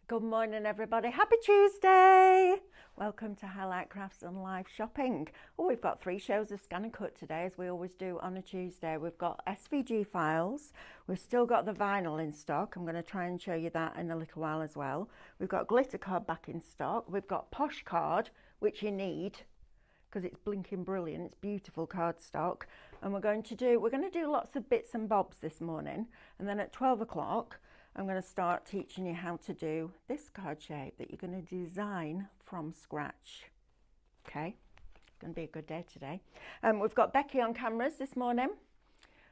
Good morning, everybody. Happy Tuesday. Welcome to Highlight Crafts and Live Shopping. Oh, we've got 3 shows of ScanNCut today, as we always do on a Tuesday. We've got SVG files. We've still got the vinyl in stock. I'm going to try and show you that in a little while as well. We've got glitter card back in stock. We've got posh card, which you need because it's blinking brilliant. It's beautiful card stock. And we're going to do lots of bits and bobs this morning. And then at 12 o'clock, I'm going to start teaching you how to do this card shape that you're going to design from scratch. Okay, it's going to be a good day today. We've got Becky on cameras this morning.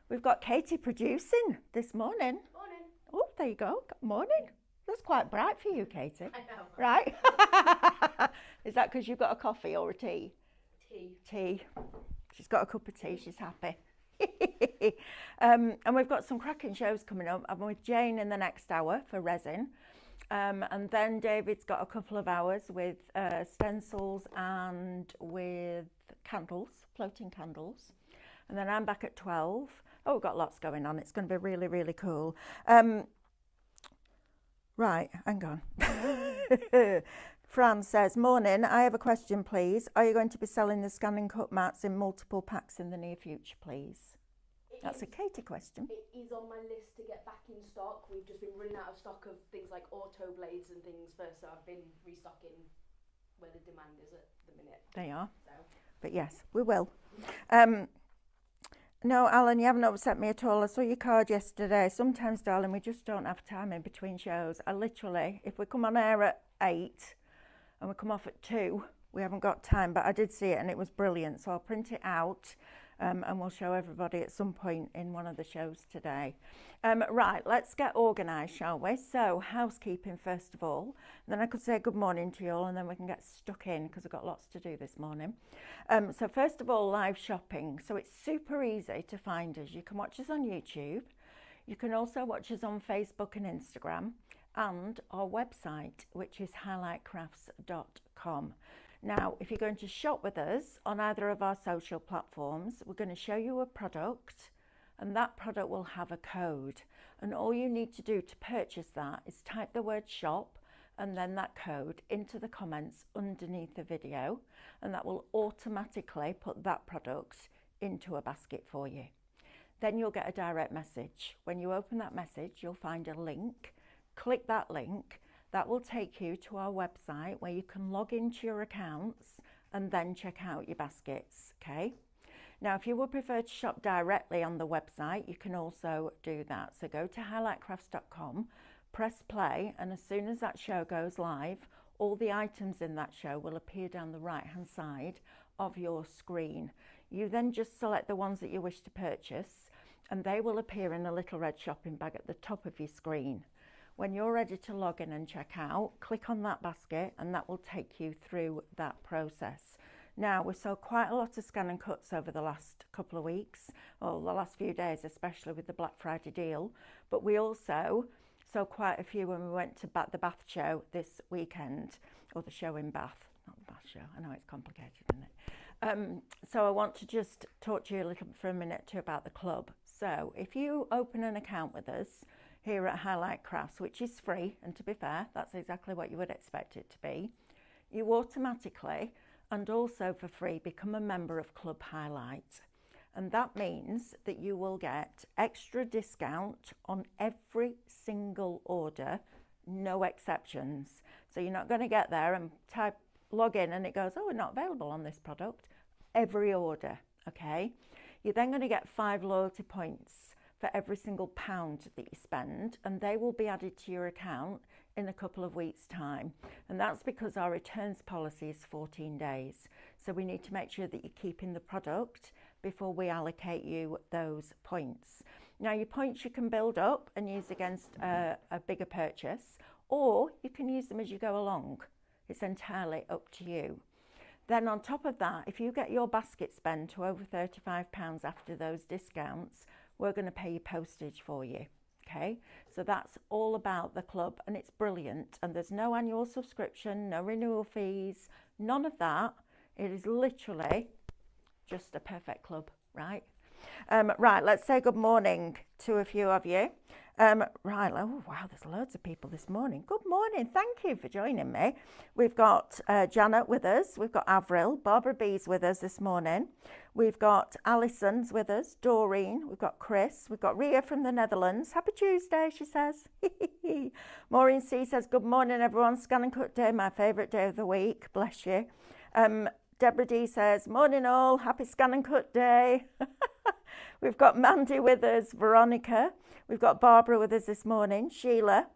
We've got Katie producing this morning. Morning. Oh, there you go. Good morning. That's quite bright for you, Katie. I know. Right? Is that because you've got a coffee or a tea? Tea. She's got a cup of tea. She's happy. And we've got some cracking shows coming up. I'm with Jane in the next hour for resin, and then David's got a couple of hours with stencils and with candles, floating candles, and then I'm back at 12. Oh, we've got lots going on. It's going to be really, really cool. Right, hang on. Fran says, morning, I have a question, please. Are you going to be selling the ScanNCut mats in multiple packs in the near future, please? That's a Katie question. It is on my list to get back in stock. We've just been running out of stock of things like auto blades and things first, so I've been restocking where the demand is at the minute. They are. So. But yes, we will. No, Alan, you haven't upset me at all. I saw your card yesterday. Sometimes, darling, we just don't have time in between shows. I literally, if we come on air at 8 and we come off at 2, we haven't got time. But I did see it and it was brilliant. So I'll print it out and we'll show everybody at some point in one of the shows today. Right, let's get organised, shall we? So housekeeping first of all. Then I could say good morning to you all and then we can get stuck in because I've got lots to do this morning. So first of all, live shopping. So it's super easy to find us. You can watch us on YouTube. You can also watch us on Facebook and Instagram and our website, which is highlightcrafts.com. Now, if you're going to shop with us on either of our social platforms, we're going to show you a product and that product will have a code. And all you need to do to purchase that is type the word shop and then that code into the comments underneath the video, and that will automatically put that product into a basket for you. Then you'll get a direct message. When you open that message, you'll find a link. Click that link. That will take you to our website where you can log into your accounts and then check out your baskets, okay? Now, if you would prefer to shop directly on the website, you can also do that. So go to highlightcrafts.com, press play, and as soon as that show goes live, all the items in that show will appear down the right-hand side of your screen. You then just select the ones that you wish to purchase, and they will appear in a little red shopping bag at the top of your screen. When you're ready to log in and check out, click on that basket and that will take you through that process. Now, we sold quite a lot of ScanNCuts over the last couple of weeks, or the last few days, especially with the Black Friday deal, but we also sold quite a few when we went to the Bath show this weekend, or the show in Bath, not the Bath show, I know it's complicated, isn't it? So I want to just talk to you a little for a minute too about the club. So if you open an account with us, here at Highlight Crafts, which is free, and to be fair, that's exactly what you would expect it to be, you automatically and also for free become a member of Club Highlight. And that means that you will get extra discount on every single order, no exceptions. So you're not going to get there and log in and it goes, oh, we're not available on this product. Every order, okay? You're then going to get 5 loyalty points for every single pound that you spend, and they will be added to your account in a couple of weeks' time. And that's because our returns policy is 14 days. So we need to make sure that you're keeping the product before we allocate you those points. Now, your points you can build up and use against a bigger purchase, or you can use them as you go along. It's entirely up to you. Then on top of that, if you get your basket spend to over £35 after those discounts, we're going to pay your postage for you, okay? So that's all about the club, and it's brilliant. And there's no annual subscription, no renewal fees, none of that. It is literally just a perfect club, right? Right, let's say good morning to a few of you. Right, oh wow, there's loads of people this morning. Good morning, thank you for joining me. We've got Janet with us, we've got Avril, Barbara B's with us this morning. We've got Alison's with us, Doreen, we've got Chris, we've got Ria from the Netherlands. Happy Tuesday, she says. Maureen C says, good morning everyone, ScanNCut Day, my favourite day of the week, bless you. Deborah D says, morning all, happy ScanNCut Day. We've got Mandy with us, Veronica. We've got Barbara with us this morning, Sheila.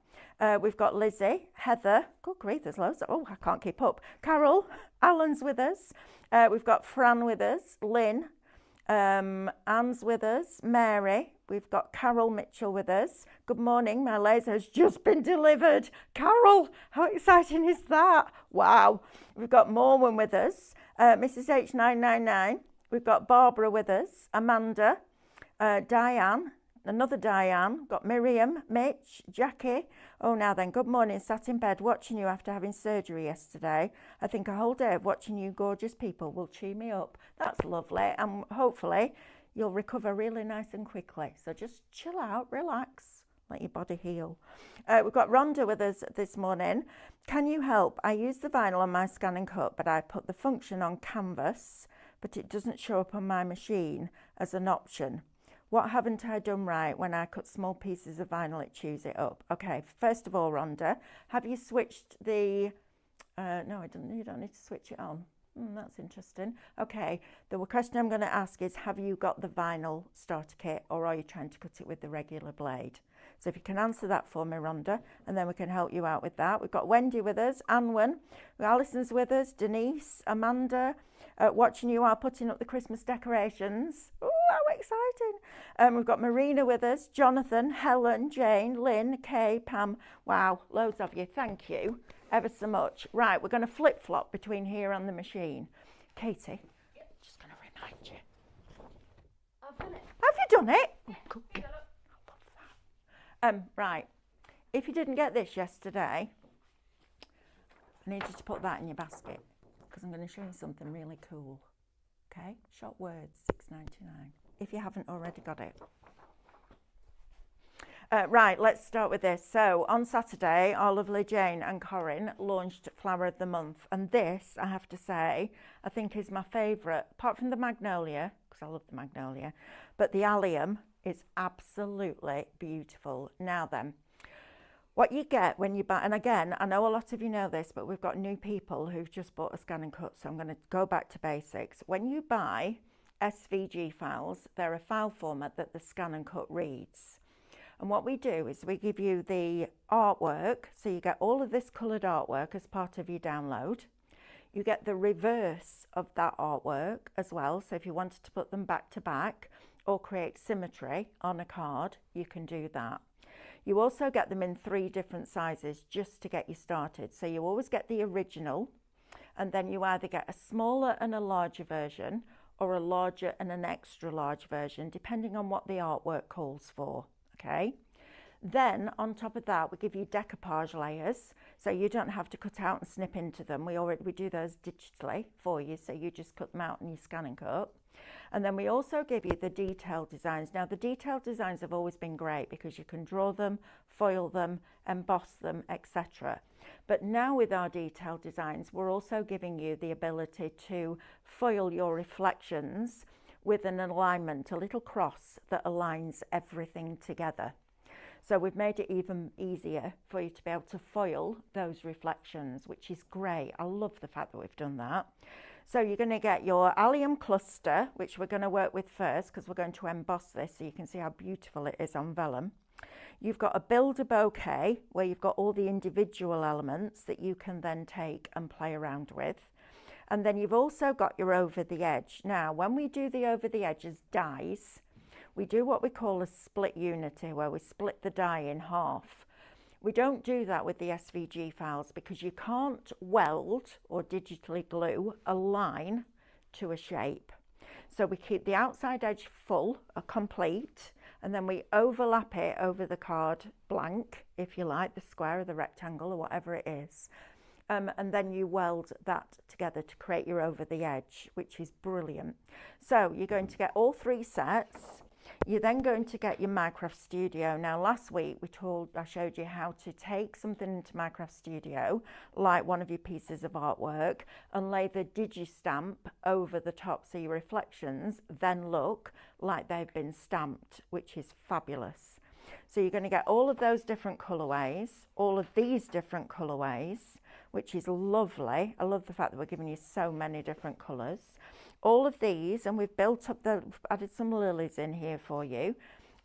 We've got Lizzie, Heather. Good grief, there's loads. Oh, I can't keep up. Carol, Alan's with us. We've got Fran with us, Lynn. Anne's with us, Mary. We've got Carol Mitchell with us. Good morning, my laser has just been delivered. Carol, how exciting is that? Wow. We've got Morwen with us, Mrs. H999. We've got Barbara with us, Amanda, Diane, another Diane, got Miriam, Mitch, Jackie. Oh, now then, good morning, sat in bed watching you after having surgery yesterday. I think a whole day of watching you gorgeous people will cheer me up. That's lovely, and hopefully you'll recover really nice and quickly. So just chill out, relax, let your body heal. We've got Rhonda with us this morning. Can you help? I use the vinyl on my ScanNCut, but I put the function on canvas, but it doesn't show up on my machine as an option. What haven't I done right? When I cut small pieces of vinyl, it chews it up. Okay, first of all, Rhonda, have you switched the... no, you don't need to switch it on. That's interesting. Okay, the question I'm going to ask is, have you got the vinyl starter kit, or are you trying to cut it with the regular blade? So if you can answer that for me, Rhonda, and then we can help you out with that. We've got Wendy with us, Anwen, Alison's with us, Denise, Amanda, watching you while putting up the Christmas decorations. Oh, how exciting. We've got Marina with us, Jonathan, Helen, Jane, Lynn, Kay, Pam. Wow, loads of you. Thank you ever so much. Right, we're going to flip-flop between here and the machine. Katie, just going to remind you. I've done it. Have you done it? Yeah, Good. you got it. I love that. Right, if you didn't get this yesterday, I need you to put that in your basket, because I'm going to show you something really cool. Okay, shop words, $6.99, if you haven't already got it. Right, let's start with this. So on Saturday, our lovely Jane and Corinne launched Flower of the Month, and this, I have to say, I think is my favourite, apart from the magnolia, because I love the magnolia, but the allium is absolutely beautiful. Now then, what you get when you buy, and again, I know a lot of you know this, but we've got new people who've just bought a ScanNCut, so I'm going to go back to basics. When you buy SVG files, they're a file format that the ScanNCut reads. And what we do is we give you the artwork, so you get all of this coloured artwork as part of your download. You get the reverse of that artwork as well, so if you wanted to put them back to back or create symmetry on a card, you can do that. You also get them in 3 different sizes just to get you started. So you always get the original, and then you either get a smaller and a larger version, or a larger and an extra large version, depending on what the artwork calls for. Okay, then on top of that we give you decoupage layers, so you don't have to cut out and snip into them. We do those digitally for you, so you just cut them out in your ScanNCut. And then we also give you the detailed designs. Now the detailed designs have always been great because you can draw them, foil them, emboss them, etc. But now with our detailed designs, we're also giving you the ability to foil your reflections with an alignment, a little cross that aligns everything together. So we've made it even easier for you to be able to foil those reflections, which is great. I love the fact that we've done that. So you're going to get your allium cluster, which we're going to work with first because we're going to emboss this so you can see how beautiful it is on vellum. You've got a builder bouquet where you've got all the individual elements that you can then take and play around with. And then you've also got your over the edge. Now, when we do the over the edge as dies, we do what we call a split unity, where we split the die in half. We don't do that with the SVG files because you can't weld or digitally glue a line to a shape. So we keep the outside edge full, complete, and then we overlap it over the card blank, if you like, the square or the rectangle or whatever it is. And then you weld that together to create your over the edge, which is brilliant. So you're going to get all 3 sets. You're then going to get your Minecraft Studio. Now, last week I showed you how to take something into Minecraft Studio, like one of your pieces of artwork, and lay the Digistamp over the top so your reflections then look like they've been stamped, which is fabulous. So you're going to get all of those different colorways, all of these different colorways, which is lovely. I love the fact that we're giving you so many different colors. All of these, and we've added some lilies in here for you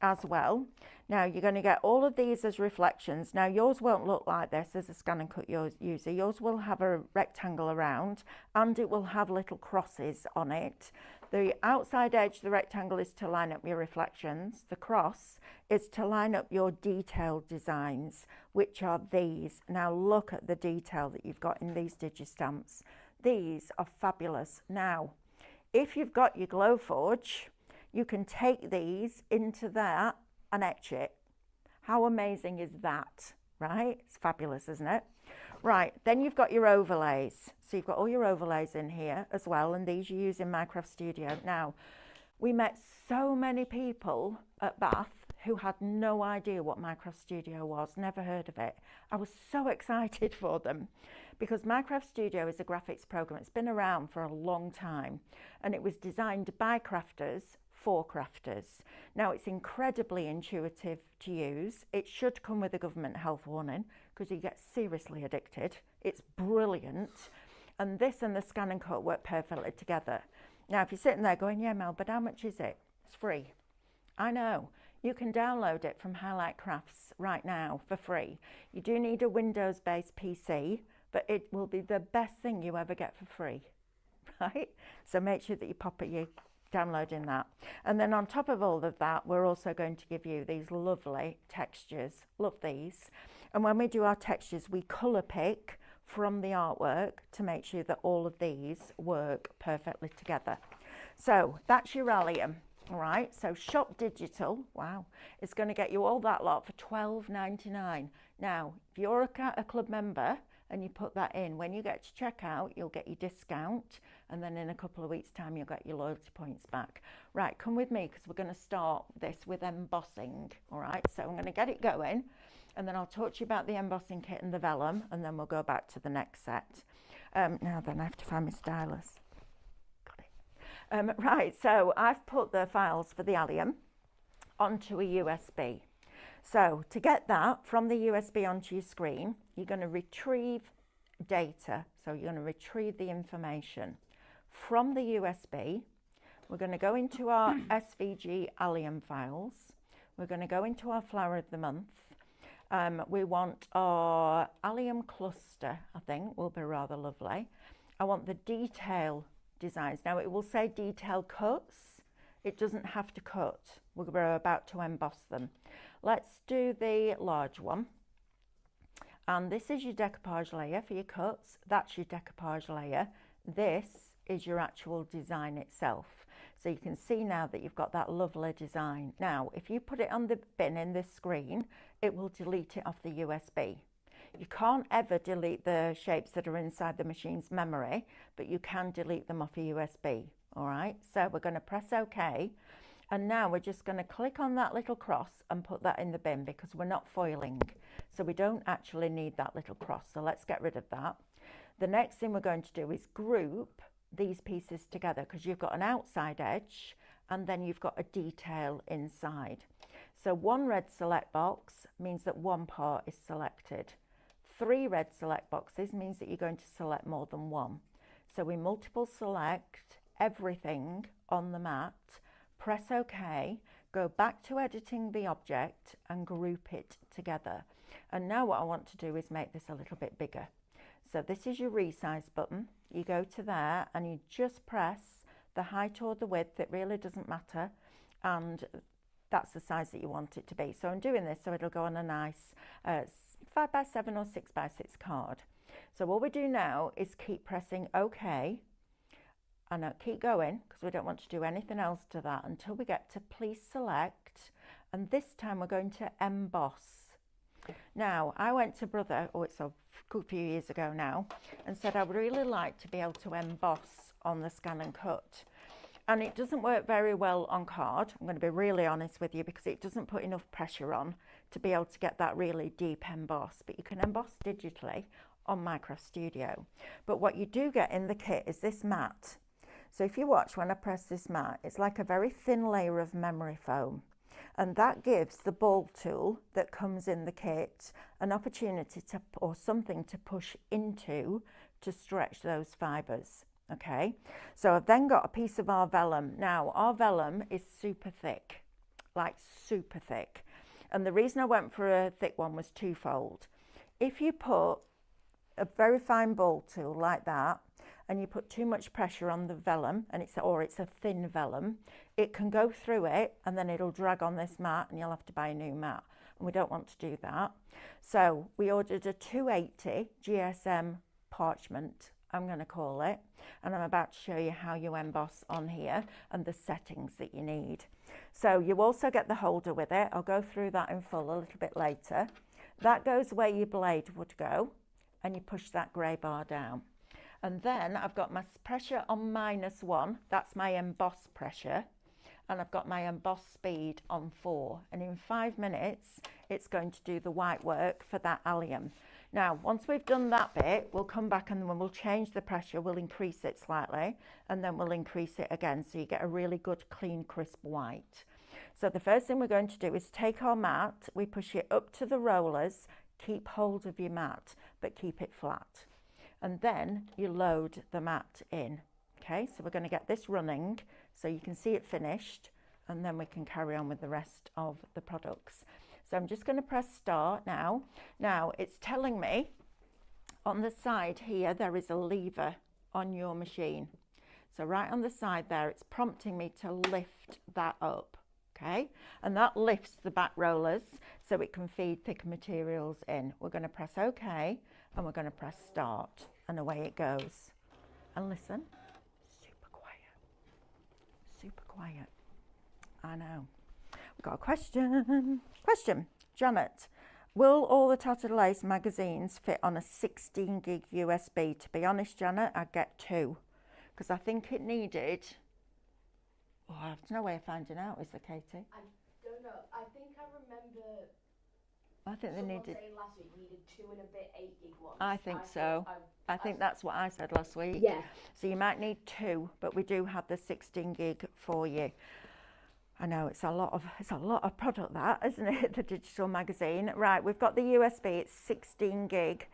as well. Now you're going to get all of these as reflections. Now yours won't look like this as a ScanNCut user. Yours will have a rectangle around and it will have little crosses on it. The outside edge of the rectangle is to line up your reflections. The cross is to line up your detailed designs, which are these. Now look at the detail that you've got in these Digistamps. These are fabulous. Now, if you've got your Glowforge, you can take these into that and etch it. How amazing is that, right? It's fabulous, isn't it? Right, then you've got your overlays. So you've got all your overlays in here as well, and these you use in Minecraft Studio. Now, we met so many people at Bath who had no idea what Minecraft Studio was, never heard of it. I was so excited for them because Minecraft Studio is a graphics program. It's been around for a long time and it was designed by crafters for crafters. Now it's incredibly intuitive to use. It should come with a government health warning because you get seriously addicted. It's brilliant. And this and the ScanNCut work perfectly together. Now if you're sitting there going, yeah Mel, but how much is it? It's free. I know. You can download it from Highlight Crafts right now for free. You do need a Windows-based PC, but it will be the best thing you ever get for free, right? So make sure that you're downloading that. And then on top of all of that, we're also going to give you these lovely textures. Love these. And when we do our textures, we colour pick from the artwork to make sure that all of these work perfectly together. So that's your allium. All right, so Shop Digital, wow, it's going to get you all that lot for $12.99. Now, if you're a club member and you put that in, when you get to checkout, you'll get your discount, and then in a couple of weeks' time, you'll get your loyalty points back. Right, come with me because we're going to start this with embossing. All right, so I'm going to get it going, and then I'll talk to you about the embossing kit and the vellum, and then we'll go back to the next set. Now then, I have to find my stylus. Right, so I've put the files for the allium onto a USB. So to get that from the USB onto your screen, you're going to retrieve data. So you're going to retrieve the information from the USB. We're going to go into our SVG allium files. We're going to go into our flower of the month. We want our allium cluster, I think, will be rather lovely. I want the detail designs. Now it will say detail cuts. It doesn't have to cut. We're about to emboss them. Let's do the large one. And this is your decoupage layer for your cuts. That's your decoupage layer. This is your actual design itself. So you can see now that you've got that lovely design. Now, if you put it on the bin in this screen, it will delete it off the USB. You can't ever delete the shapes that are inside the machine's memory, but you can delete them off a USB, all right? So we're going to press OK, and now we're just going to click on that little cross and put that in the bin because we're not foiling, so we don't actually need that little cross, so let's get rid of that. The next thing we're going to do is group these pieces together because you've got an outside edge and then you've got a detail inside. So one red select box means that one part is selected. 3 red select boxes means that you're going to select more than one. So we multiple select everything on the mat, press OK, go back to editing the object and group it together. And now what I want to do is make this a little bit bigger. So this is your resize button. You go to there and you just press the height or the width. It really doesn't matter. And that's the size that you want it to be. So I'm doing this so it'll go on a nice 5x7 or 6x6 card. So what we do now is keep pressing OK and keep going because we don't want to do anything else to that until we get to please select, and this time we're going to emboss. Now I went to Brother, it's a good few years ago now, and said I would really like to be able to emboss on the ScanNCut. And it doesn't work very well on card. I'm going to be really honest with you, because it doesn't put enough pressure on to be able to get that really deep emboss. But you can emboss digitally on Minecraft Studio. But what you do get in the kit is this mat. So if you watch when I press this mat, it's like a very thin layer of memory foam. And that gives the ball tool that comes in the kit an opportunity to, or something to push into to stretch those fibres. Okay, so I've then got a piece of our vellum. Now, our vellum is super thick, like super thick. And the reason I went for a thick one was twofold. If you put a very fine ball tool like that, and you put too much pressure on the vellum, and it's a thin vellum, it can go through it, and then it'll drag on this mat, and you'll have to buy a new mat. And we don't want to do that. So we ordered a 280 GSM parchment, I'm going to call it, and I'm about to show you how you emboss on here and the settings that you need. So you also get the holder with it. I'll go through that in full a little bit later. That goes where your blade would go, and you push that grey bar down. And then I've got my pressure on -1, that's my emboss pressure, and I've got my emboss speed on 4. And in 5 minutes, it's going to do the white work for that allium. Now, once we've done that bit, we'll come back and when we'll change the pressure, we'll increase it slightly, and then we'll increase it again, so you get a really good, clean, crisp white. So the first thing we're going to do is take our mat, we push it up to the rollers, keep hold of your mat, but keep it flat. And then you load the mat in. Okay, so we're going to get this running so you can see it finished, and then we can carry on with the rest of the products. So I'm just going to press start now. Now it's telling me on the side here there is a lever on your machine. So right on the side there, it's prompting me to lift that up. Okay, and that lifts the back rollers so it can feed thicker materials in. We're going to press OK, and we're going to press start, and away it goes. And listen, super quiet, super quiet. I know. We've got a question. Question, Janet, will all the Tattered Lace magazines fit on a 16 gig USB? To be honest, Janet, I'd get 2, because I think it needed, oh, there's no way of finding out, is there, Katie? I don't know. I think I remember I think they needed, saying last week needed 2 and a bit 8 gig ones. I think so. I think that's what I said last week. Yeah. So you might need 2, but we do have the 16 gig for you. I know it's a lot of product, that, isn't it? The digital magazine. Right, we've got the USB. It's 16 gig,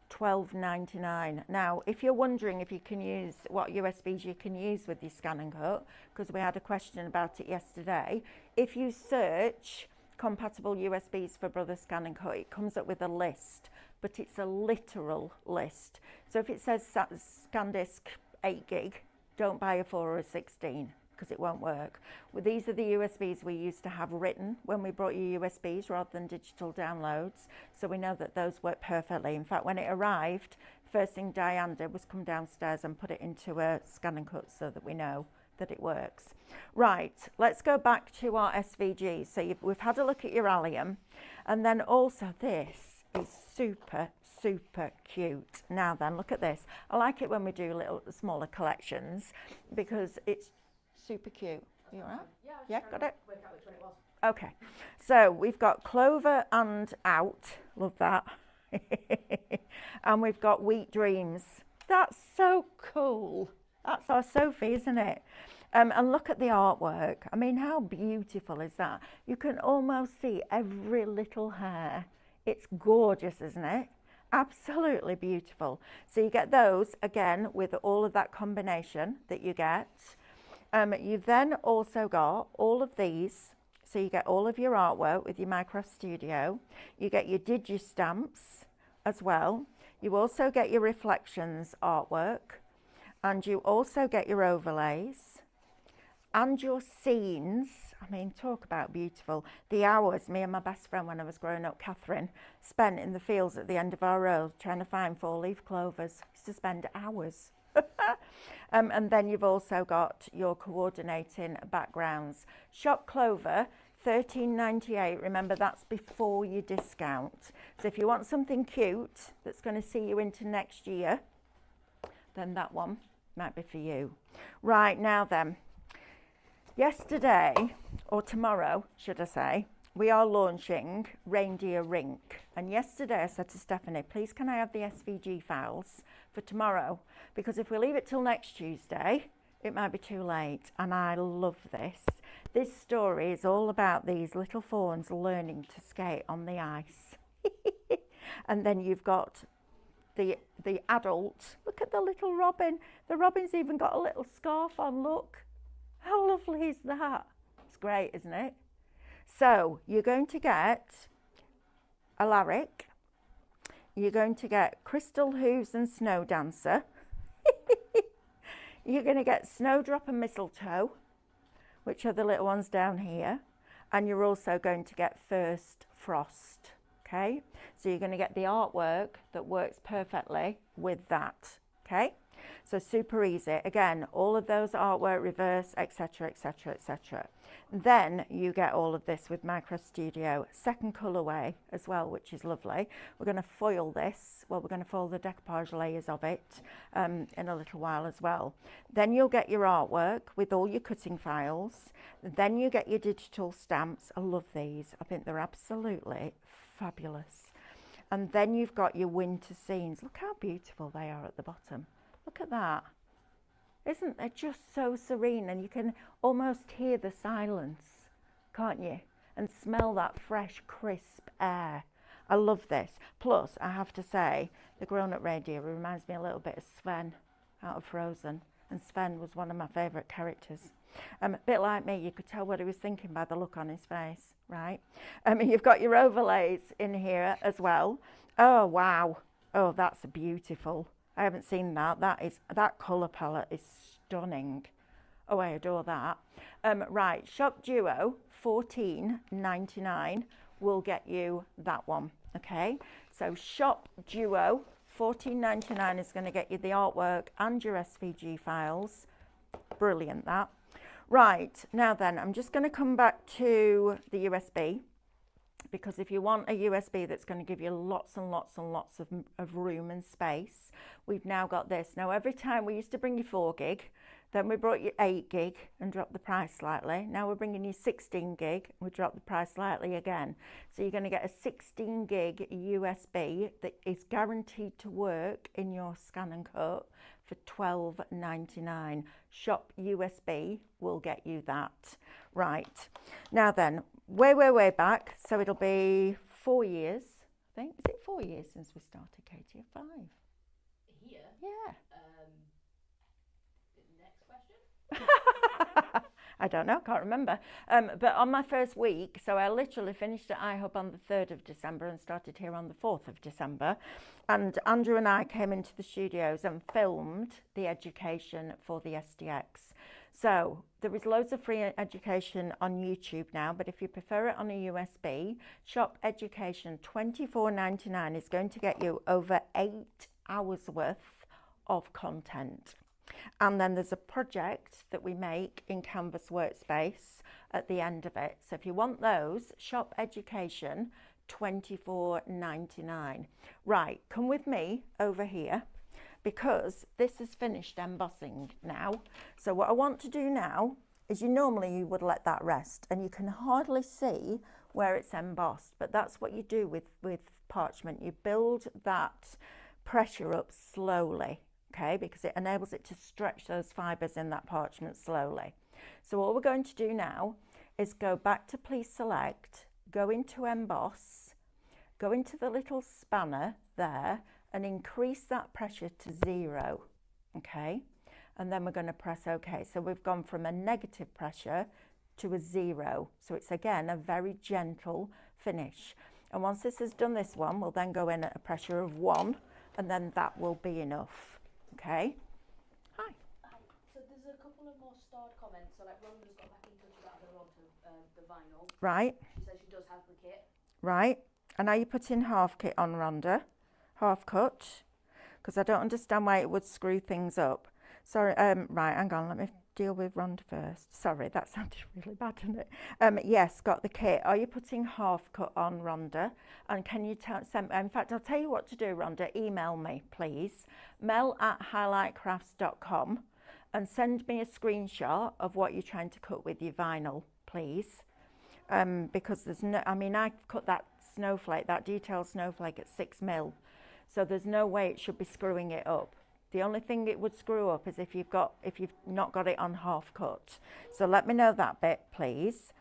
$12.99. Now, if you're wondering if you can use what USBs you can use with your ScanNCut, because we had a question about it yesterday, if you search compatible USBs for Brother ScanNCut, it comes up with a list, but it's a literal list. So if it says ScanDisk 8 gig, don't buy a 4 or a 16, because it won't work. Well, these are the USBs we used to have written when we brought you USBs rather than digital downloads, so we know that those work perfectly. In fact, when it arrived, the first thing Diane did was come downstairs and put it into a ScanNCut so that we know that it works. Right, let's go back to our SVGs. So we've had a look at your allium, and then also this is super, super cute. Now then, look at this. I like it when we do little smaller collections because it's super cute. You all right? Yeah, got it? Work out which one it was. Okay, so we've got Clover and Out, love that. And we've got Wheat Dreams. That's so cool. That's our Sophie, isn't it? And look at the artwork. I mean, how beautiful is that? You can almost see every little hair. It's gorgeous, isn't it? Absolutely beautiful. So you get those, again, with all of that combination that you get. You've then also got all of these. So you get all of your artwork with your Minecraft Studio. You get your Digistamps as well. You also get your reflections artwork. And you also get your overlays and your scenes. I mean, talk about beautiful. The hours me and my best friend when I was growing up, Catherine, spent in the fields at the end of our road trying to find 4-leaf clovers. Used to spend hours. And then you've also got your coordinating backgrounds. Shop Clover, $13.98. Remember, that's before your discount. So if you want something cute that's going to see you into next year, then that one might be for you. Right, now then, Yesterday, or tomorrow, should I say, we are launching Reindeer Rink. And yesterday I said to Stephanie, please can I have the SVG files for tomorrow? Because if we leave it till next Tuesday, it might be too late. And I love this. This story is all about these little fawns learning to skate on the ice. And then you've got the adult. Look at the little robin. The robin's even got a little scarf on, look. How lovely is that? It's great, isn't it? So you're going to get a larrick. You're going to get crystal hooves and snow dancer. You're going to get snowdrop and mistletoe, which are the little ones down here. And you're also going to get first frost. Okay, so you're going to get the artwork that works perfectly with that. Okay, so super easy. Again, all of those artwork, reverse, etc, etc, etc. Then you get all of this with Micro Studio, second colorway as well, which is lovely. We're going to foil this. Well, we're going to foil the decoupage layers of it in a little while as well. Then you'll get your artwork with all your cutting files. Then you get your digital stamps. I love these. I think they're absolutely fabulous. And then you've got your winter scenes. Look how beautiful they are at the bottom. Look at that. Isn't it just so serene? And you can almost hear the silence, can't you? And smell that fresh, crisp air. I love this. Plus, I have to say, the grown-up reindeer reminds me a little bit of Sven out of Frozen. And Sven was one of my favourite characters. A bit like me, you could tell what he was thinking by the look on his face, right? You've got your overlays in here as well. Oh, wow. Oh, that's beautiful. I haven't seen that. That colour palette is stunning. Oh, I adore that. Right, Shop Duo, $14.99 will get you that one, okay? So Shop Duo, $14.99 is going to get you the artwork and your SVG files. Brilliant, that. Right, now then, I'm just going to come back to the USB, because if you want a USB that's going to give you lots and lots and lots of room and space, we've now got this. Now, every time we used to bring you 4 gig, then we brought you 8 gig and dropped the price slightly. Now we're bringing you 16 gig, we dropped the price slightly again. So you're going to get a 16 gig USB that is guaranteed to work in your ScanNCut for $12.99. Shop USB will get you that. Right, now then, way back, so it'll be 4 years, I think. Is it 4 years since we started KTF5? Here? Yeah. Next question? I don't know, can't remember. But on my first week, so I literally finished at iHub on the 3rd of December and started here on the 4th of December. And Andrew and I came into the studios and filmed the education for the SDX. So there is loads of free education on YouTube now, but if you prefer it on a USB, Shop Education $24.99 is going to get you over 8 hours worth of content. And then there's a project that we make in Canvas Workspace at the end of it. So if you want those, Shop Education $24.99. Right, come with me over here, because this is finished embossing now. So what I want to do now is normally you would let that rest and you can hardly see where it's embossed, but that's what you do with parchment. You build that pressure up slowly, okay, because it enables it to stretch those fibres in that parchment slowly. So what we're going to do now is go back to Please Select, go into Emboss, go into the little spanner there and increase that pressure to 0, okay? And then we're going to press OK. So we've gone from a negative pressure to a 0. So it's, again, a very gentle finish. And once this has done this one, we'll then go in at a pressure of 1, and then that will be enough, okay? Hi. Hi. So there's a couple of more starred comments. So like Rhonda's got back in touch about her onto the vinyl. Right. She says she does have the kit. Right. And are you putting half kit on, Rhonda? Half cut? Because I don't understand why it would screw things up. Sorry, right, hang on, let me deal with Rhonda first. Sorry, that sounded really bad, didn't it? Yes, got the kit. Are you putting half cut on, Rhonda? And can you send, in fact, I'll tell you what to do, Rhonda. Email me, please. mel@highlightcrafts.com. and send me a screenshot of what you're trying to cut with your vinyl, please. Because there's no, I mean, I cut that snowflake, that detailed snowflake at 6mm, so there's no way it should be screwing it up. The only thing it would screw up is if you've not got it on half cut. So let me know that bit, please,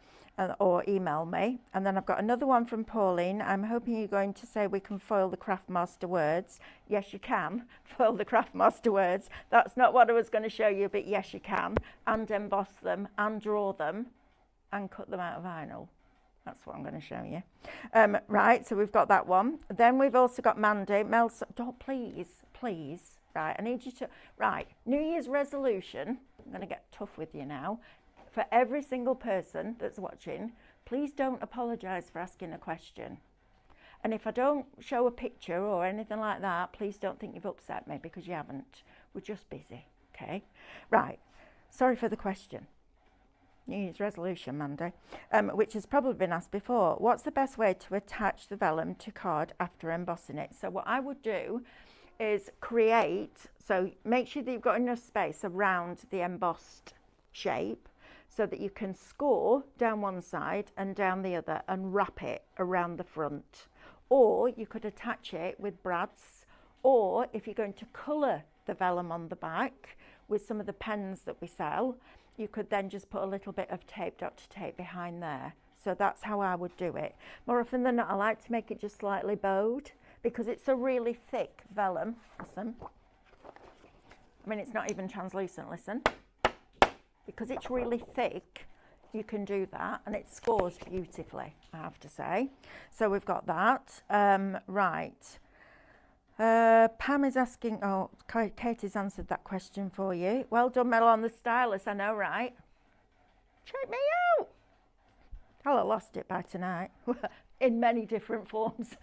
or email me. And then I've got another one from Pauline. I'm hoping you're going to say we can foil the Craftmaster words. Yes, you can foil the Craftmaster words. That's not what I was going to show you, but yes, you can. And emboss them, and draw them, and cut them out of vinyl. That's what I'm going to show you. Right, so we've got that one. Then we've also got Mandy. Mel, oh, please. Right, I need you to, right, New Year's resolution, I'm going to get tough with you now. For every single person that's watching, please don't apologise for asking a question. And if I don't show a picture or anything like that, please don't think you've upset me, because you haven't. We're just busy, okay? Right, sorry for the question. New Year's resolution, Mandy, which has probably been asked before. What's the best way to attach the vellum to card after embossing it? So what I would do is create, so make sure that you've got enough space around the embossed shape so that you can score down one side and down the other and wrap it around the front. Or you could attach it with brads, or if you're going to colour the vellum on the back with some of the pens that we sell, you could then just put a little bit of tape, Dr. Tape, behind there. So that's how I would do it. More often than not, I like to make it just slightly bowed, because it's a really thick vellum. Listen. I mean, it's not even translucent, listen. Because it's really thick, you can do that, and it scores beautifully, I have to say. So we've got that. Right. Pam is asking, oh, Katie's answered that question for you. Well done, Mel, on the stylus, I know, right? Check me out. I'll have lost it by tonight. In many different forms.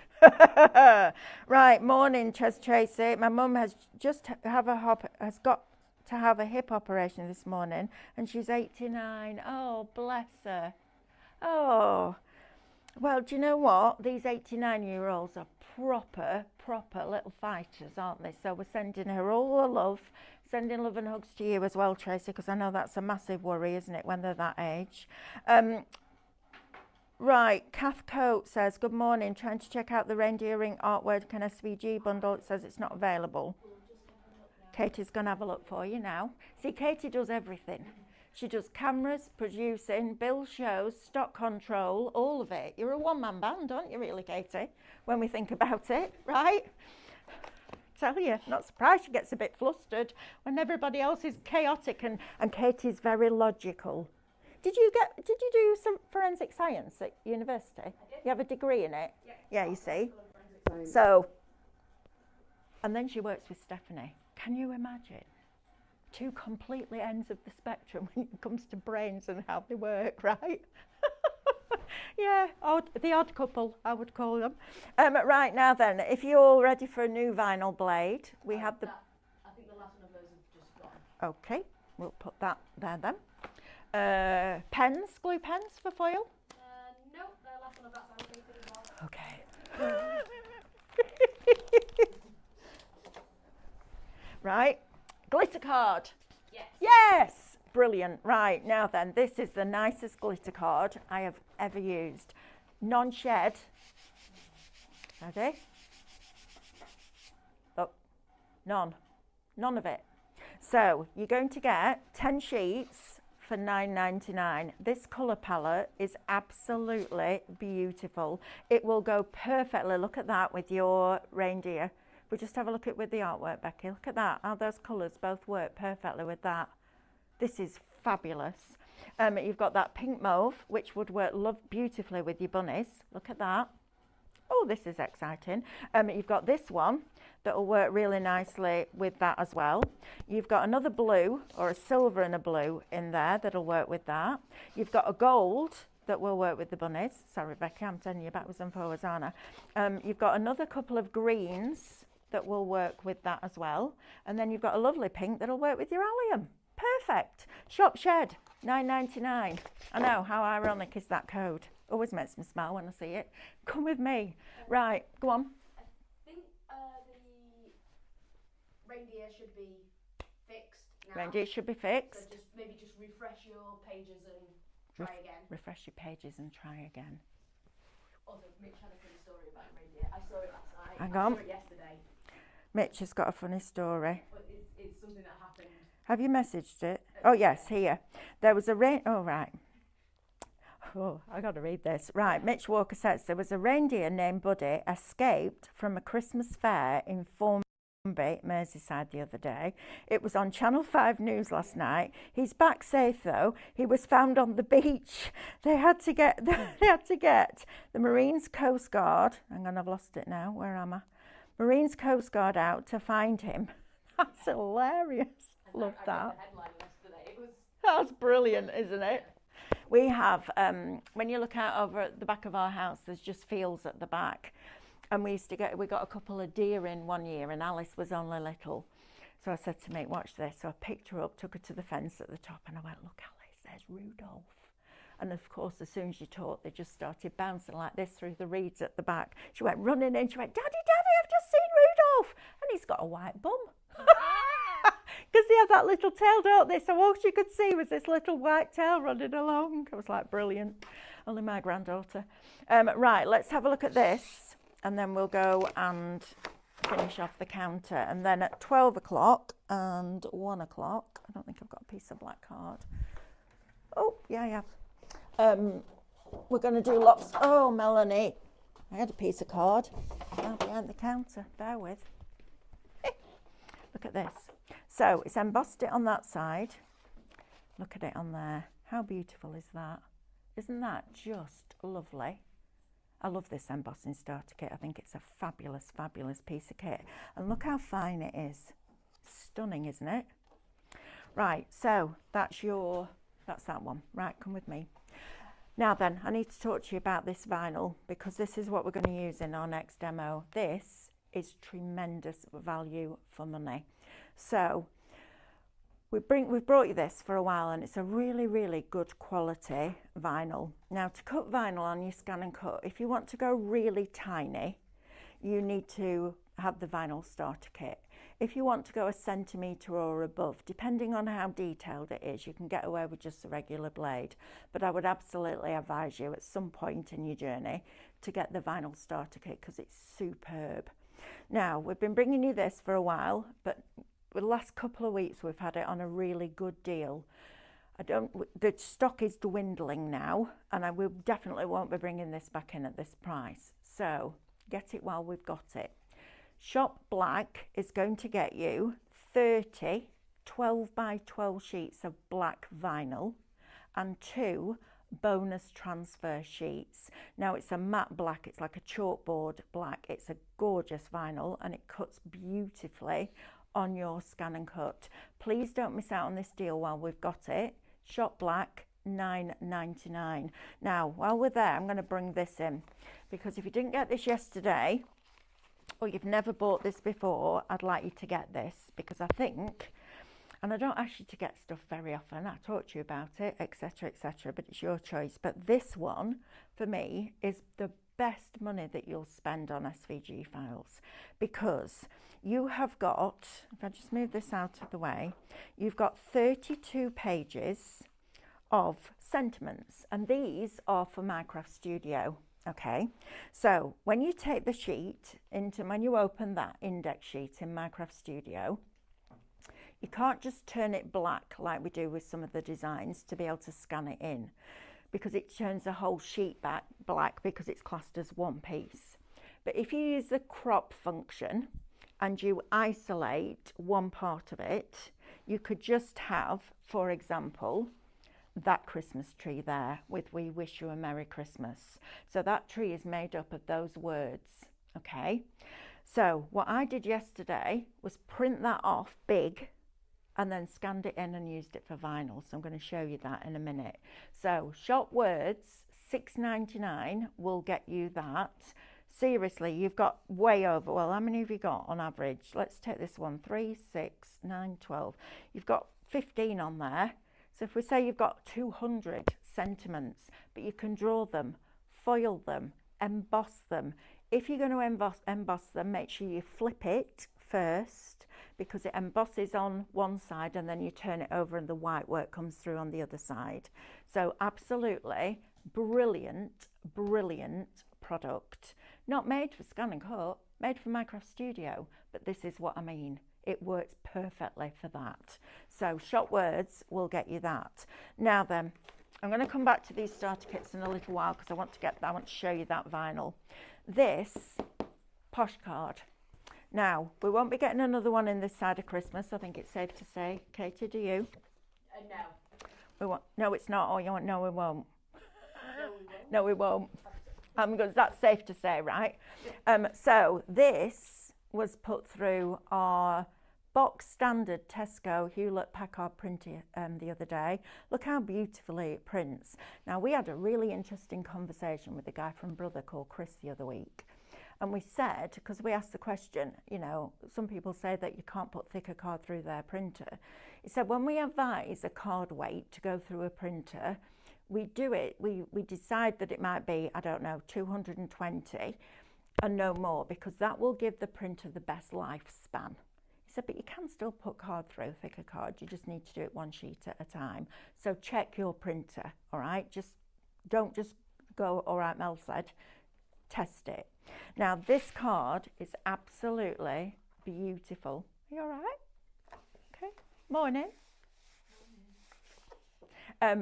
Right, morning, Tracy. My mum has got to have a hip operation this morning, and she's 89. Oh, bless her. Oh, well, do you know what? These 89-year-olds are proper little fighters, aren't they? So we're sending her all the love, sending love and hugs to you as well, Tracy, because I know that's a massive worry, isn't it, when they're that age? Right, Kath Coat says, good morning, trying to check out the reindeer ring artwork and SVG bundle. It says it's not available. Katie's going to have a look for you now. See, Katie does everything. She does cameras, producing, bill shows, stock control, all of it. You're a one-man band, aren't you really, Katie, when we think about it, right? Tell you, not surprised she gets a bit flustered when everybody else is chaotic, and Katie's very logical. Did you do some forensic science at university? I did. You have a degree in it? Yeah, you see. So, and then she works with Stephanie. Can you imagine? Two completely ends of the spectrum when it comes to brains and how they work, right? Yeah, the odd couple, I would call them. Right, now then, if you're all ready for a new vinyl blade, we have the... I think the last one of those has just gone. Okay, we'll put that there then. Pens, glue pens for foil? No, the last one of that's allocated as well. Okay. Right, glitter card. Yes. Yes, brilliant. Right, now then, this is the nicest glitter card I have ever used. Non-shed. Ready? Oh, none of it. So you're going to get 10 sheets for $9.99. This colour palette is absolutely beautiful. It will go perfectly, look at that, with your reindeer. We'll just have a look at with the artwork, Becky. Look at that, how those colours both work perfectly with that. This is fabulous. You've got that pink mauve, which would work beautifully with your bunnies. Look at that. Oh, this is exciting. You've got this one that will work really nicely with that as well. You've got another blue, or a silver and a blue in there that'll work with that. You've got a gold that will work with the bunnies. Sorry, Becky, I'm telling you backwards and forwards, aren't I? You've got another couple of greens that will work with that as well. And then you've got a lovely pink that'll work with your allium. Perfect. Shop Shed, $9.99. I know, how ironic is that code? Always makes me smile when I see it. Come with me. Right, go on. I think the reindeer should be fixed now. Reindeer should be So fixed. maybe just refresh your pages and try again. Refresh your pages and try again. Also, Mitch had a funny story about reindeer. I saw it last night. Hang I on. saw it yesterday. Mitch has got a funny story. But it's something that happened. Have you messaged it? Oh, yes, here. There was a oh, right. Oh, I got to read this. Right, Mitch Walker says there was a reindeer named Buddy escaped from a Christmas fair in Formby, Merseyside the other day. It was on Channel 5 News last night. He's back safe though. He was found on the beach. They had to get the Marines Coast Guard. Hang on, I've lost it now. Where am I? Marines Coast Guard out to find him. That's hilarious. Love that. I read the headline yesterday. That's brilliant, isn't it? We have, when you look out over at the back of our house, there's just fields at the back. And we got a couple of deer in one year, and Alice was only little. So I said to mate, watch this. So I picked her up, took her to the fence at the top, and I went, look, Alice, there's Rudolph. And of course, as soon as you talked, they just started bouncing like this through the reeds at the back. She went running in, she went, Daddy, I've just seen Rudolph. And he's got a white bum. Because he had that little tail, don't they? So all she could see was this little white tail running along. I was like, brilliant. Only my granddaughter. Right, let's have a look at this. And then we'll go and finish off the counter. And then at 12 o'clock and 1 o'clock, I don't think I've got a piece of black card. Oh, yeah, I have. We're going to do lots. Oh, Melanie, I had a piece of card behind the counter. Bear with. Look at this. So it's embossed it on that side. Look at it on there. How beautiful is that? Isn't that just lovely? I love this embossing starter kit. I think it's a fabulous, fabulous piece of kit. And look how fine it is. Stunning, isn't it? Right, so that's that one. Right, come with me. Now then, I need to talk to you about this vinyl because this is what we're going to use in our next demo. This is tremendous value for money. So we've brought you this for a while, and it's a really, really good quality vinyl. Now, to cut vinyl on your ScanNCut, if you want to go really tiny, you need to have the vinyl starter kit. If you want to go a centimetre or above, depending on how detailed it is, you can get away with just a regular blade. But I would absolutely advise you at some point in your journey to get the vinyl starter kit because it's superb. Now, we've been bringing you this for a while, but the last couple of weeks we've had it on a really good deal. The stock is dwindling now, and we definitely won't be bringing this back in at this price. So get it while we've got it. Shop Black is going to get you 30 12 by 12 sheets of black vinyl and 2 bonus transfer sheets. Now it's a matte black, it's like a chalkboard black. It's a gorgeous vinyl and it cuts beautifully on your ScanNCut. Please don't miss out on this deal while we've got it. Shop Black, $9.99. Now while we're there, I'm going to bring this in because if you didn't get this yesterday or you've never bought this before, I'd like you to get this because I think, and I don't ask you to get stuff very often, I talk to you about it, etc, but it's your choice. But this one for me is the best money that you'll spend on SVG files because you have got, if I just move this out of the way, you've got 32 pages of sentiments, and these are for Minecraft Studio. Okay, so when you take the sheet when you open that index sheet in Minecraft Studio, you can't just turn it black like we do with some of the designs to be able to scan it in, because it turns the whole sheet back black because it's classed as one piece. But if you use the crop function and you isolate one part of it, you could just have, for example, that Christmas tree there with "We wish you a Merry Christmas." So that tree is made up of those words. Okay, so what I did yesterday was print that off big and then scanned it in and used it for vinyl. So I'm going to show you that in a minute. So Shop Words, $6.99 will get you that. Seriously, you've got way over, well, how many have you got on average? Let's take this one, 3, 6, 9, 12. You've got 15 on there. So if we say you've got 200 sentiments, but you can draw them, foil them, emboss them. If you're going to emboss them, make sure you flip it first, because it embosses on one side and then you turn it over and the white work comes through on the other side. So absolutely brilliant, brilliant product. Not made for ScanNCut, made for Minecraft Studio, but this is what I mean. It works perfectly for that. So shop words will get you that. Now then, I'm going to come back to these starter kits in a little while because I want to show you that vinyl. This posh card. Now, we won't be getting another one in this side of Christmas, I think it's safe to say. Katie, do you? No. We won't. No, it's not. Oh, you want? No, we won't. No, we No, won't. we won't. That's safe to say, right? So this was put through our box standard Tesco Hewlett Packard printer the other day. Look how beautifully it prints. Now, we had a really interesting conversation with a guy from Brother called Chris the other week. And we said, because we asked the question, you know, some people say that you can't put thicker card through their printer. He said, when we advise a card weight to go through a printer, we do it, we decide that it might be, I don't know, 220 and no more, because that will give the printer the best lifespan. He said, but you can still put card through, thicker card, you just need to do it one sheet at a time. So check your printer, all right? Don't just go, all right, Mel said, test it. Now, this card is absolutely beautiful. Are you all right? Okay. Morning.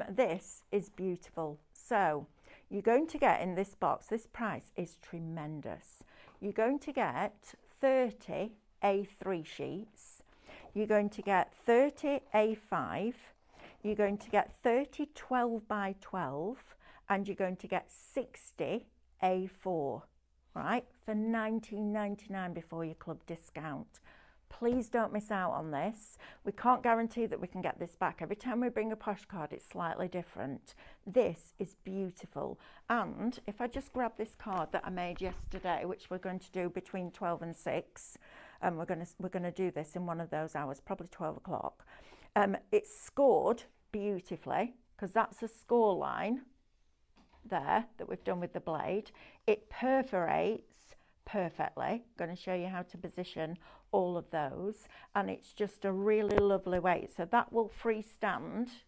This is beautiful. So, you're going to get in this box, this price is tremendous. You're going to get 30 A3 sheets. You're going to get 30 A5. You're going to get 30 12 by 12. And you're going to get 60 A4. Right, for $19.99 before your club discount. Please don't miss out on this. We can't guarantee that we can get this back. Every time we bring a posh card, it's slightly different. This is beautiful. And if I just grab this card that I made yesterday, which we're going to do between 12 and 6, and we're going to do this in one of those hours, probably 12 o'clock. It's scored beautifully, because that's a score line there that we've done with the blade. It perforates perfectly. Going to show you how to position all of those, and it's just a really lovely weight. So that will freestand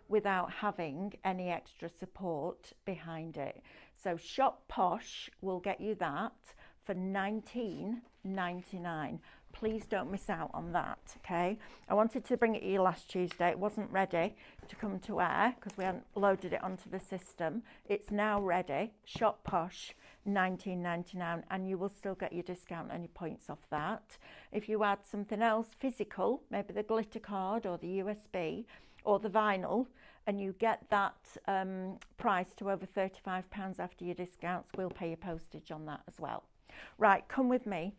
without having any extra support behind it. So Shop Posh will get you that for $19.99. Please don't miss out on that, okay? I wanted to bring it to you last Tuesday. It wasn't ready to come to air because we hadn't loaded it onto the system. It's now ready. Shop Posh, $19.99, and you will still get your discount and your points off that. If you add something else physical, maybe the glitter card or the USB or the vinyl, and you get that price to over £35 after your discounts, we'll pay your postage on that as well. Right, come with me.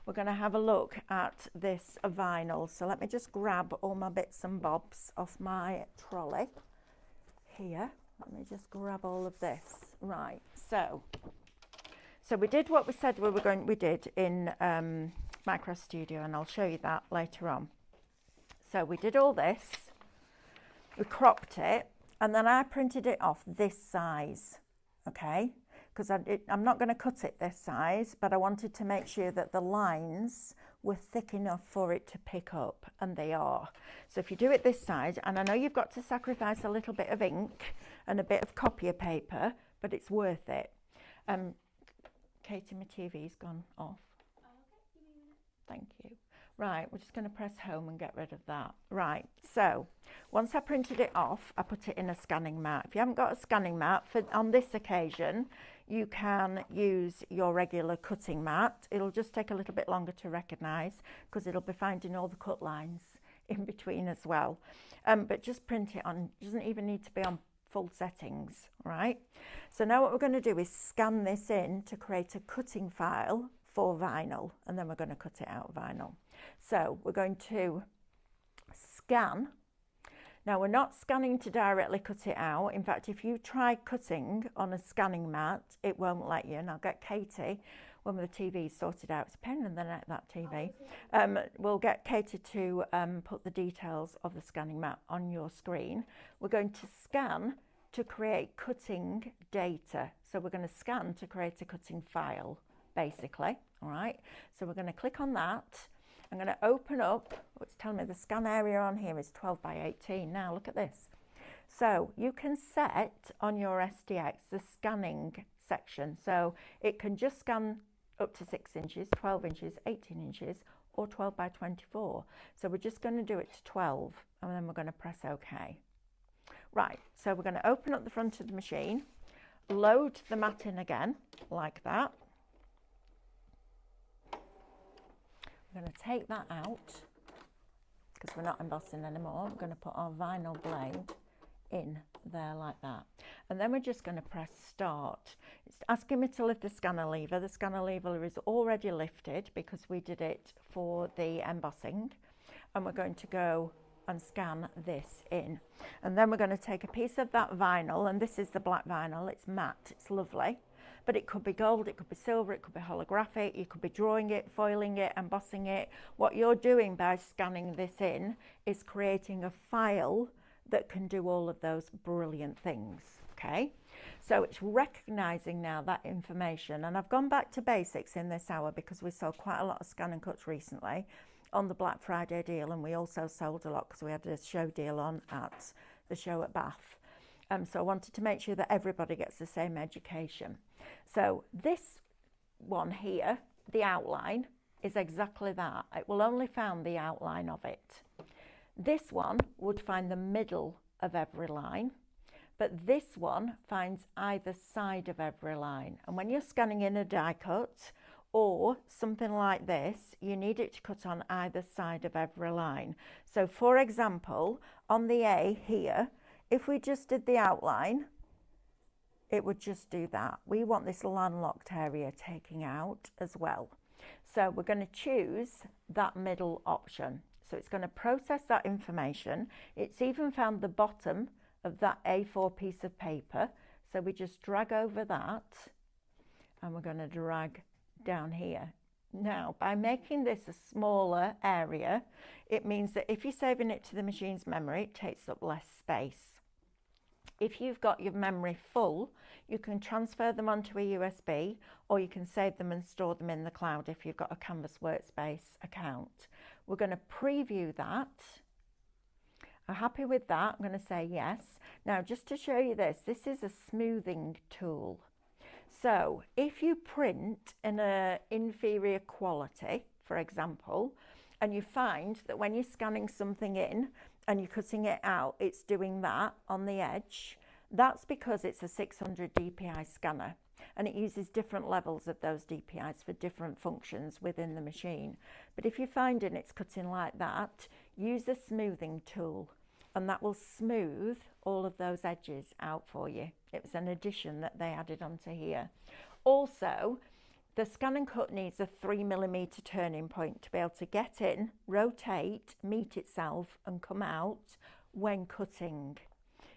We're going to have a look at this vinyl. So let me just grab all my bits and bobs off my trolley here. Let me just grab all of this. Right, so we did what we said we did in Micro Studio, and I'll show you that later on. So we did all this, we cropped it, and then I printed it off this size, okay? Because I'm not going to cut it this size, but I wanted to make sure that the lines were thick enough for it to pick up, and they are. So if you do it this size, and I know you've got to sacrifice a little bit of ink and a bit of copier paper, but it's worth it. Katie, my TV's gone off. Thank you. Right, we're just going to press home and get rid of that. Right, so once I printed it off, I put it in a scanning mat. If you haven't got a scanning mat, on this occasion, you can use your regular cutting mat. It'll just take a little bit longer to recognise because it'll be finding all the cut lines in between as well. But just print it on, it doesn't even need to be on full settings, right? So now what we're going to do is scan this in to create a cutting file for vinyl, and then we're going to cut it out of vinyl. So we're going to scan. Now we're not scanning to directly cut it out. In fact, if you try cutting on a scanning mat, it won't let you. And I'll get Katie, when the TV's sorted out, it's a pain in the neck, that TV. We'll get Katie to put the details of the scanning mat on your screen. We're going to scan to create cutting data. So we're going to scan to create a cutting file, basically. All right, so we're going to click on that, I'm going to open up, it's telling me the scan area on here is 12 by 18. Now look at this. So you can set on your SDX the scanning section. So it can just scan up to 6 inches, 12 inches, 18 inches, or 12 by 24. So we're just going to do it to 12, and then we're going to press OK. Right, so we're going to open up the front of the machine, load the mat in again, like that. We're going to take that out, because we're not embossing anymore. We're going to put our vinyl blade in there like that, and then we're just going to press start. It's asking me to lift the scanner lever. The scanner lever is already lifted because we did it for the embossing, and we're going to go and scan this in, and then we're going to take a piece of that vinyl, and this is the black vinyl. It's matte, it's lovely, but it could be gold, it could be silver, it could be holographic, you could be drawing it, foiling it, embossing it. What you're doing by scanning this in is creating a file that can do all of those brilliant things, okay? So it's recognizing now that information, and I've gone back to basics in this hour because we sold quite a lot of ScanNCuts recently on the Black Friday deal, and we also sold a lot because we had a show deal on at the show at Bath. So I wanted to make sure that everybody gets the same education. So this one here, the outline, is exactly that. It will only find the outline of it. This one would find the middle of every line, but this one finds either side of every line. And when you're scanning in a die cut or something like this, you need it to cut on either side of every line. So for example, on the A here, if we just did the outline, it would just do that. We want this landlocked area taking out as well. So we're going to choose that middle option. So it's going to process that information. It's even found the bottom of that A4 piece of paper. So we just drag over that, and we're going to drag down here. Now, by making this a smaller area, it means that if you're saving it to the machine's memory, it takes up less space. If you've got your memory full, you can transfer them onto a USB, or you can save them and store them in the cloud if you've got a Canvas Workspace account. We're going to preview that. I'm happy with that. I'm going to say yes. Now, just to show you this is a smoothing tool. So if you print in an inferior quality, for example, and you find that when you're scanning something in and you're cutting it out, it's doing that on the edge, that's because it's a 600 DPI scanner, and it uses different levels of those DPIs for different functions within the machine. But if you're finding it's cutting like that, use a smoothing tool, and that will smooth all of those edges out for you. It was an addition that they added onto here. Also, the ScanNCut needs a 3mm turning point to be able to get in, rotate, meet itself, and come out when cutting.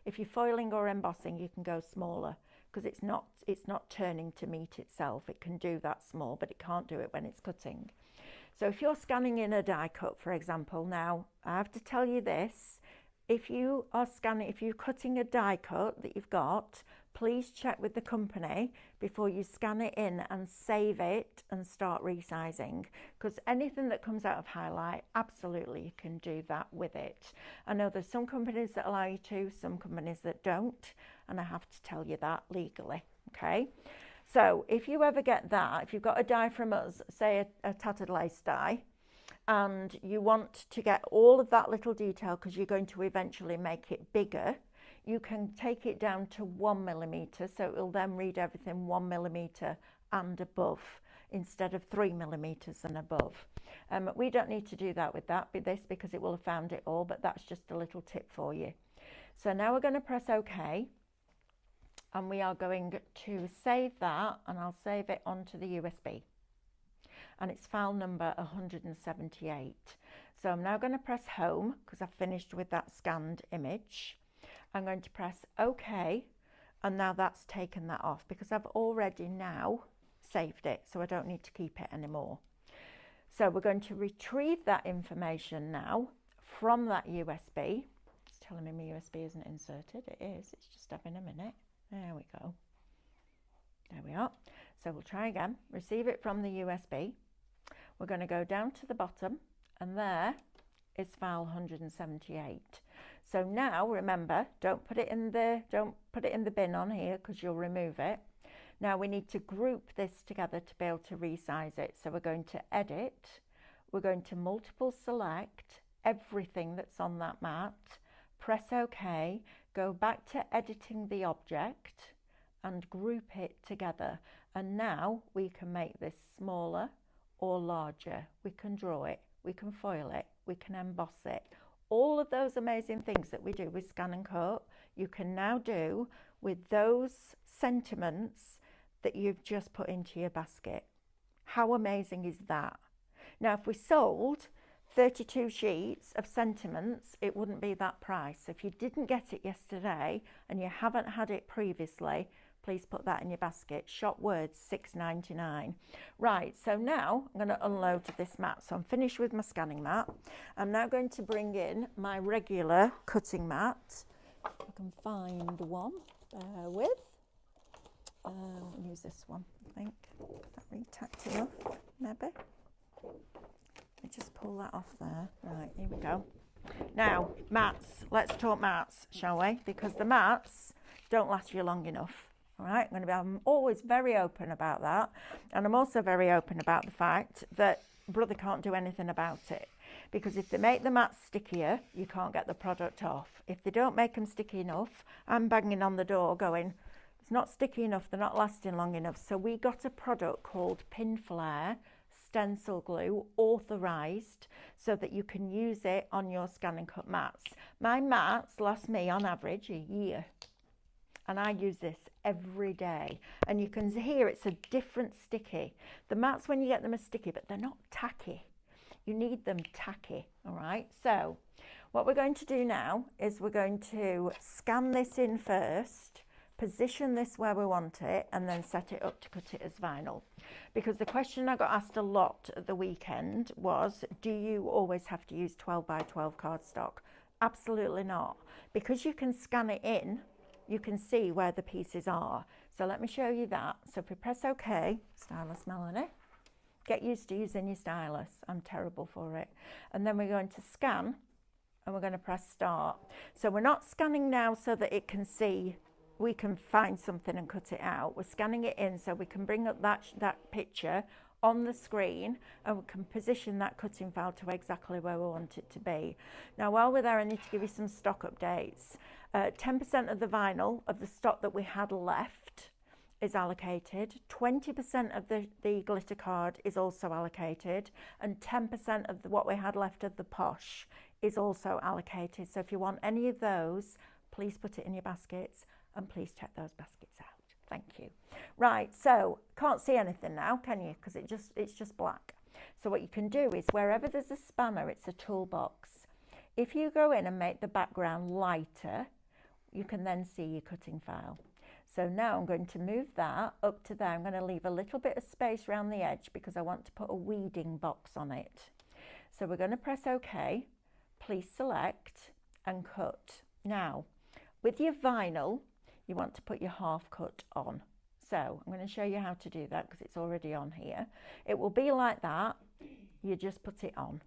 If you're foiling or embossing, you can go smaller because it's not turning to meet itself. It can do that small, but it can't do it when it's cutting. So if you're scanning in a die cut, for example, now I have to tell you this, if you're cutting a die cut that you've got, please check with the company before you scan it in and save it and start resizing, because anything that comes out of highlight, absolutely you can do that with it. I know there's some companies that allow you to, some companies that don't, and I have to tell you that legally, okay? So if you ever get that, if you've got a die from us, say a tattered lace die, and you want to get all of that little detail because you're going to eventually make it bigger, you can take it down to 1mm, so it will then read everything 1mm and above instead of 3mm and above. We don't need to do that with this because it will have found it all, but that's just a little tip for you. So now we're going to press OK, and we are going to save that, and I'll save it onto the USB. And it's file number 178. So I'm now going to press home because I've finished with that scanned image. I'm going to press OK, and now that's taken that off because I've already now saved it, so I don't need to keep it anymore. So we're going to retrieve that information now from that USB. It's telling me my USB isn't inserted. It is. It's just having a minute. There we go. There we are. So we'll try again. Receive it from the USB. We're going to go down to the bottom And there is file 178. So now remember, don't put it in the bin on here because you'll remove it. Now we need to group this together to be able to resize it. So we're going to edit, we're going to multiple select everything that's on that mat, press OK, go back to editing the object and group it together. And now we can make this smaller or larger. We can draw it, we can foil it, we can emboss it. All of those amazing things that we do with ScanNCut, you can now do with those sentiments that you've just put into your basket. How amazing is that? Now, if we sold 32 sheets of sentiments, it wouldn't be that price. If you didn't get it yesterday and you haven't had it previously, please put that in your basket. Shop words, $6.99. Right, so now I'm going to unload this mat. So I'm finished with my scanning mat. I'm now going to bring in my regular cutting mat. If I can find one, bear with. I'll use this one, I think. Is that really tacked enough, maybe? Let me just pull that off there. Right, here we go. Now, mats. Let's talk mats, shall we? Because the mats don't last you long enough. All right, I'm always very open about that. And I'm also very open about the fact that Brother can't do anything about it. Because if they make the mats stickier, you can't get the product off. If they don't make them sticky enough, I'm banging on the door going, it's not sticky enough, they're not lasting long enough. So we got a product called Pin Flare stencil glue, authorized, so that you can use it on your ScanNCut mats. My mats last me on average a year. And I use this every day. And you can hear it's a different sticky. The mats, when you get them, are sticky, but they're not tacky. You need them tacky, all right? So what we're going to do now is we're going to scan this in first, position this where we want it, and then set it up to cut it as vinyl. Because the question I got asked a lot at the weekend was, do you always have to use 12 by 12 cardstock? Absolutely not. Because you can scan it in, you can see where the pieces are. So let me show you that. So if we press OK, stylus Melanie, get used to using your stylus. I'm terrible for it. And then we're going to scan and we're going to press start. So we're not scanning now so that it can see, we can find something and cut it out. We're scanning it in so we can bring up that picture on the screen and we can position that cutting file to exactly where we want it to be. Now while we're there, I need to give you some stock updates. 10% of the vinyl of the stock that we had left is allocated, 20% of the glitter card is also allocated, and 10% of what we had left of the posh is also allocated. So if you want any of those, please put it in your baskets and please check those baskets out. Thank you. Right, so can't see anything now, can you? Because it's just black. So what you can do is wherever there's a spanner, it's a toolbox. If you go in and make the background lighter, you can then see your cutting file. So now I'm going to move that up to there. I'm going to leave a little bit of space around the edge because I want to put a weeding box on it. So we're going to press OK. Please select and cut. Now, with your vinyl, you want to put your half cut on. So I'm going to show you how to do that because it's already on here. It will be like that. You just put it on.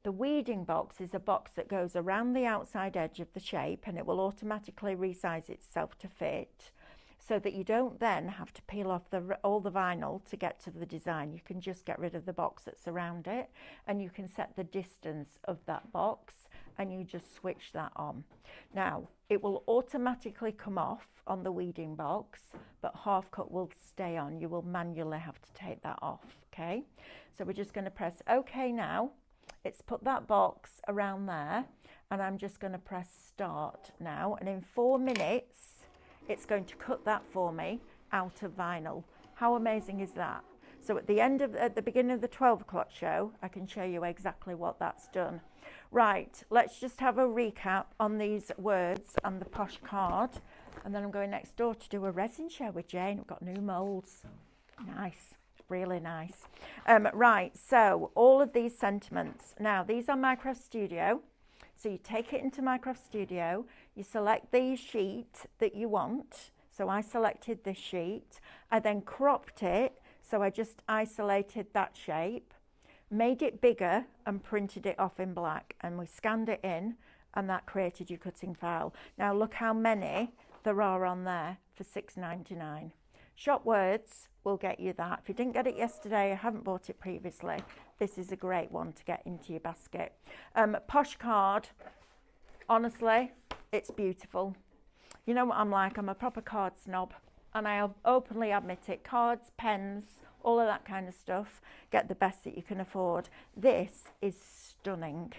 The weeding box is a box that goes around the outside edge of the shape and it will automatically resize itself to fit so that you don't then have to peel off all the vinyl to get to the design. You can just get rid of the box that's around it and you can set the distance of that box and you just switch that on. Now, it will automatically come off on the weeding box, but half cut will stay on. You will manually have to take that off, okay? So we're just going to press OK now. It's put that box around there and I'm just going to press start now, and in 4 minutes it's going to cut that for me out of vinyl. How amazing is that? So at the beginning of the 12 o'clock show, I can show you exactly what that's done. Right, let's just have a recap on these words and the posh card, and then I'm going next door to do a resin show with Jane. We've got new moulds. Nice. Really nice. Right, so all of these sentiments. Now, these are Minecraft Studio. So you take it into Minecraft Studio, you select the sheet that you want. So I selected this sheet. I then cropped it, so I just isolated that shape. made it bigger and printed it off in black, and we scanned it in, and that created your cutting file. Now look how many there are on there for £6.99. Shop Words will get you that. If you didn't get it yesterday, I haven't bought it previously, this is a great one to get into your basket. Posh card, honestly, it's beautiful. You know what I'm like, I'm a proper card snob, and I openly admit it. Cards, pens, all of that kind of stuff, get the best that you can afford. This is stunning,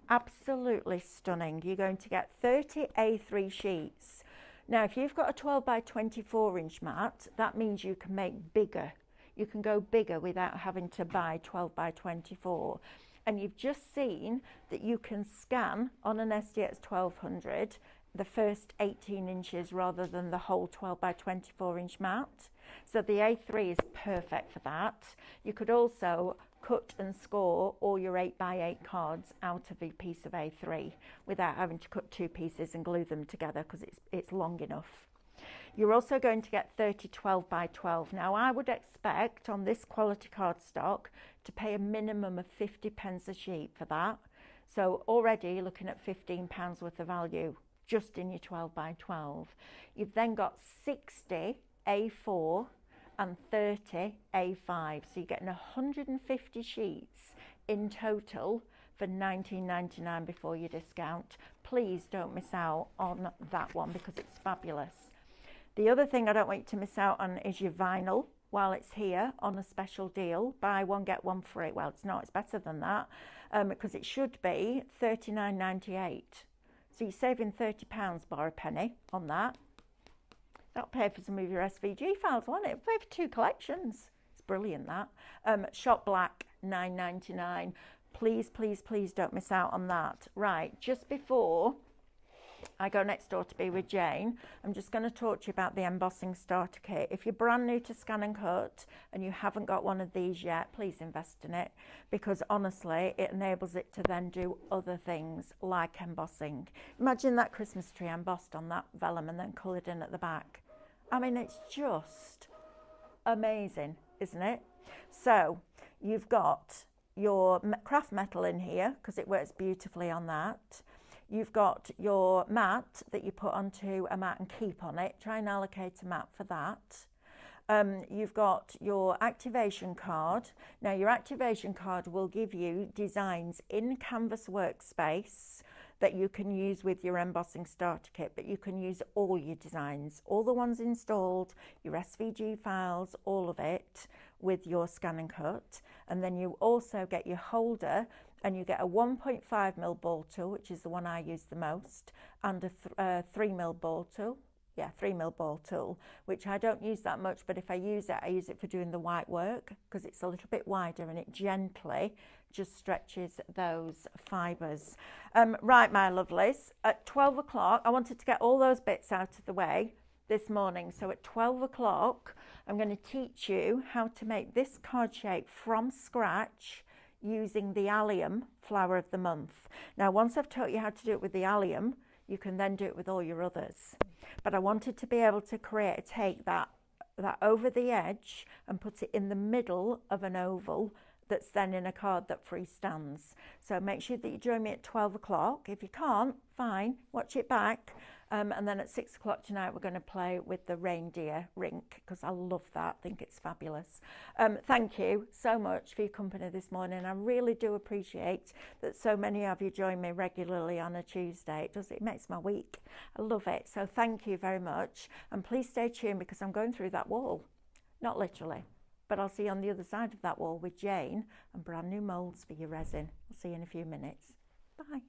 absolutely stunning. You're going to get 30 A3 sheets. Now, if you've got a 12 by 24 inch mat, that means you can make bigger. You can go bigger without having to buy 12 by 24. And you've just seen that you can scan on an SDX 1200 the first 18 inches rather than the whole 12 by 24 inch mat. So the A3 is perfect for that. You could also cut and score all your 8 by 8 cards out of a piece of A3 without having to cut two pieces and glue them together, because it's long enough. You're also going to get 30 12 by 12. Now I would expect on this quality card stock to pay a minimum of 50p a sheet for that. So already you're looking at £15 worth of value just in your 12 by 12. You've then got 60 A4 and 30 A5, so you're getting 150 sheets in total for £19.99 before your discount. Please don't miss out on that one because it's fabulous. The other thing I don't want you to miss out on is your vinyl while it's here on a special deal. Buy one, get one free. Well, it's not, it's better than that, because it should be £39.98. So you're saving £30 bar a penny on that. That'll pay for some of your SVG files, won't it? Pay for 2 collections. It's brilliant, that. Shop Black, £9.99. Please, please, please don't miss out on that. Right, just before I go next door to be with Jane, I'm just going to talk to you about the embossing starter kit. If you're brand new to ScanNCut and you haven't got one of these yet, please invest in it, because honestly it enables it to then do other things like embossing. Imagine that Christmas tree embossed on that vellum and then coloured in at the back. I mean, it's just amazing, isn't it? So you've got your craft metal in here because it works beautifully on that. You've got your mat that you put onto a mat and keep on it. Try and allocate a mat for that. You've got your activation card. Now your activation card will give you designs in Canvas Workspace that you can use with your embossing starter kit, but you can use all your designs, all the ones installed, your SVG files, all of it with your ScanNCut. And then you also get your holder, and you get a 1.5mm ball tool, which is the one I use the most, and a 3mm ball tool. Yeah, 3mm ball tool, which I don't use that much, but if I use it for doing the white work because it's a little bit wider and it gently just stretches those fibres. Right, my lovelies, at 12 o'clock, I wanted to get all those bits out of the way this morning. So at 12 o'clock, I'm going to teach you how to make this card shape from scratch using the allium flower of the month. Now, once I've taught you how to do it with the allium, you can then do it with all your others. But I wanted to be able to take that over the edge and put it in the middle of an oval that's then in a card that freestands. So make sure that you join me at 12 o'clock. If you can't, fine, watch it back. And then at 6 o'clock tonight, we're going to play with the reindeer rink because I love that. I think it's fabulous. Thank you so much for your company this morning. I really do appreciate that so many of you join me regularly on a Tuesday. It makes my week. I love it. So thank you very much. And please stay tuned because I'm going through that wall. Not literally, but I'll see you on the other side of that wall with Jane and brand new moulds for your resin. I'll see you in a few minutes. Bye.